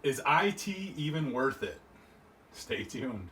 Is IT even worth it? Stay tuned.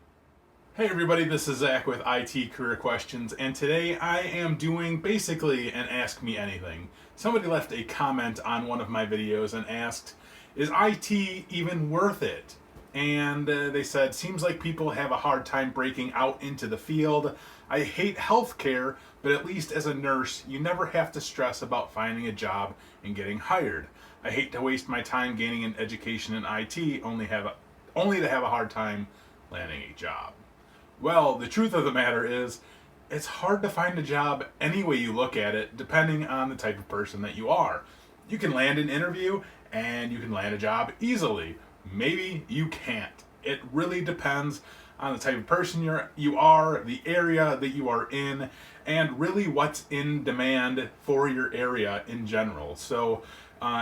Hey everybody, this is Zach with IT Career Questions, and today I am doing basically an Ask Me Anything. Somebody left a comment on one of my videos and asked, is IT even worth it? And they said, seems like people have a hard time breaking out into the field. I hate healthcare, but at least as a nurse, you never have to stress about finding a job and getting hired. I hate to waste my time gaining an education in IT, only to have a hard time landing a job. Well, the truth of the matter is, it's hard to find a job any way you look at it, depending on the type of person that you are. You can land an interview and you can land a job easily. Maybe you can't. It really depends on the type of person you are, the area that you are in, and really what's in demand for your area in general. So,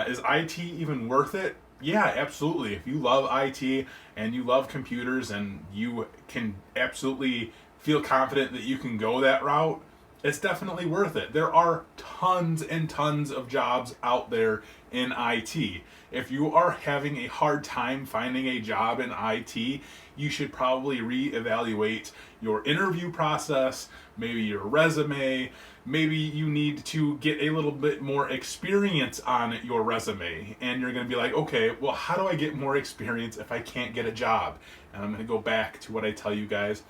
is IT even worth it? Yeah, absolutely. If you love IT and you love computers and you can absolutely feel confident that you can go that route, it's definitely worth it. There are tons and tons of jobs out there in IT. If you are having a hard time finding a job in IT, you should probably reevaluate your interview process, maybe your resume. Maybe you need to get a little bit more experience on your resume. And you're going to be like, okay, well, how do I get more experience if I can't get a job? And I'm going to go back to what I tell you guys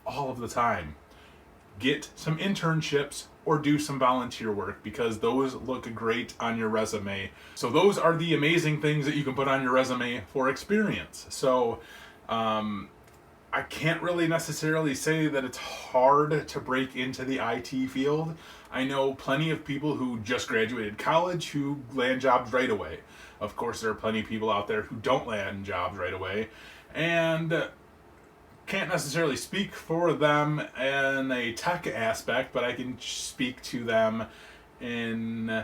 all of the time. Get some internships or do some volunteer work because those look great on your resume. So those are the amazing things that you can put on your resume for experience. So I can't really necessarily say that it's hard to break into the IT field. I know plenty of people who just graduated college who land jobs right away. Of course, there are plenty of people out there who don't land jobs right away. And can't necessarily speak for them in a tech aspect, but I can speak to them in,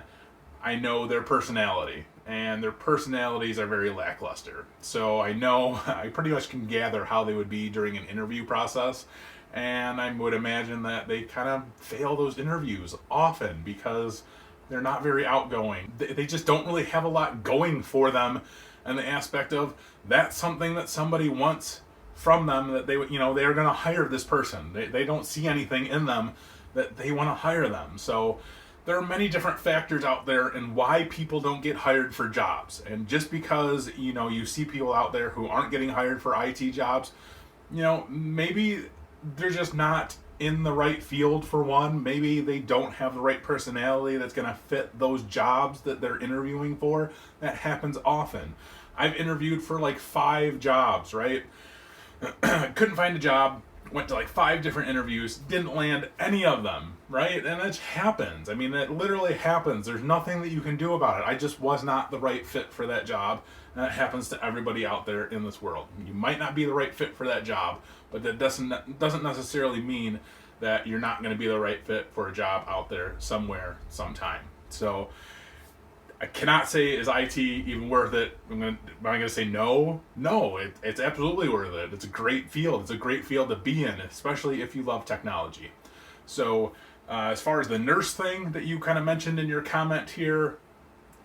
I know their personality, and their personalities are very lackluster. So I know, I pretty much can gather how they would be during an interview process, and I would imagine that they kind of fail those interviews often because they're not very outgoing. They just don't really have a lot going for them in the aspect of that's something that somebody wants from them, that they're going to hire this person. They don't see anything in them that they want to hire them. So there are many different factors out there and why people don't get hired for jobs. And just because, you see people out there who aren't getting hired for IT jobs, maybe they're just not in the right field for one. Maybe they don't have the right personality that's going to fit those jobs that they're interviewing for. That happens often. I've interviewed for like 5 jobs, right? Couldn't find a job, went to like 5 different interviews, didn't land any of them, right? And it happens. I mean, it literally happens. There's nothing that you can do about it. I just was not the right fit for that job. And that happens to everybody out there in this world. You might not be the right fit for that job, but that doesn't necessarily mean that you're not going to be the right fit for a job out there somewhere, sometime. So I cannot say, is IT even worth it? Am I going to say no? No, it's absolutely worth it. It's a great field. It's a great field to be in, especially if you love technology. So as far as the nurse thing that you kind of mentioned in your comment here,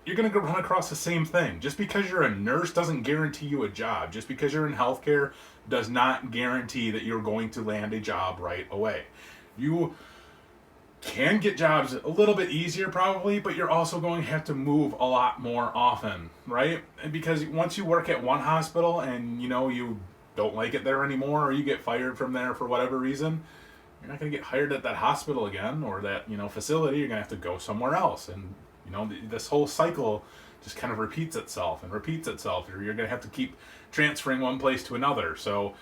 you're going to run across the same thing. Just because you're a nurse doesn't guarantee you a job. Just because you're in healthcare does not guarantee that you're going to land a job right away. You can get jobs a little bit easier probably, but you're also going to have to move a lot more often, right? And because once you work at one hospital and you don't like it there anymore, or you get fired from there for whatever reason, you're not going to get hired at that hospital again or that facility. You're going to have to go somewhere else, and this whole cycle just kind of repeats itself and repeats itself. You're going to have to keep transferring one place to another. So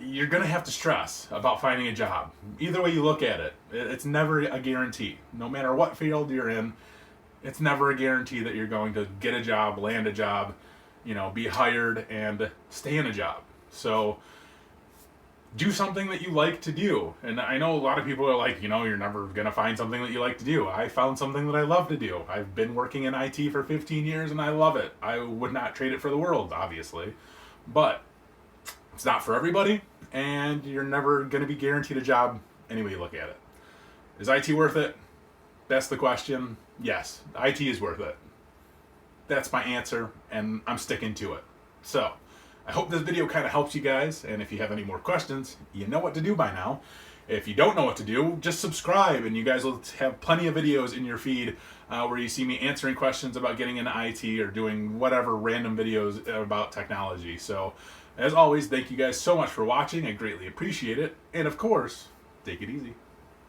you're going to have to stress about finding a job. Either way you look at it, it's never a guarantee. No matter what field you're in, it's never a guarantee that you're going to get a job, land a job, be hired, and stay in a job. So do something that you like to do. And I know a lot of people are like, you're never going to find something that you like to do. I found something that I love to do. I've been working in IT for 15 years and I love it. I would not trade it for the world, obviously. But it's not for everybody, and you're never going to be guaranteed a job any way you look at it. Is IT worth it? That's the question. Yes, IT is worth it. That's my answer. and I'm sticking to it. So, I hope this video kind of helps you guys, and if you have any more questions, you know what to do by now. If you don't know what to do, just subscribe, and you guys will have plenty of videos in your feed where you see me answering questions about getting into IT or doing whatever random videos about technology. So, as always, thank you guys so much for watching. I greatly appreciate it. And of course, take it easy.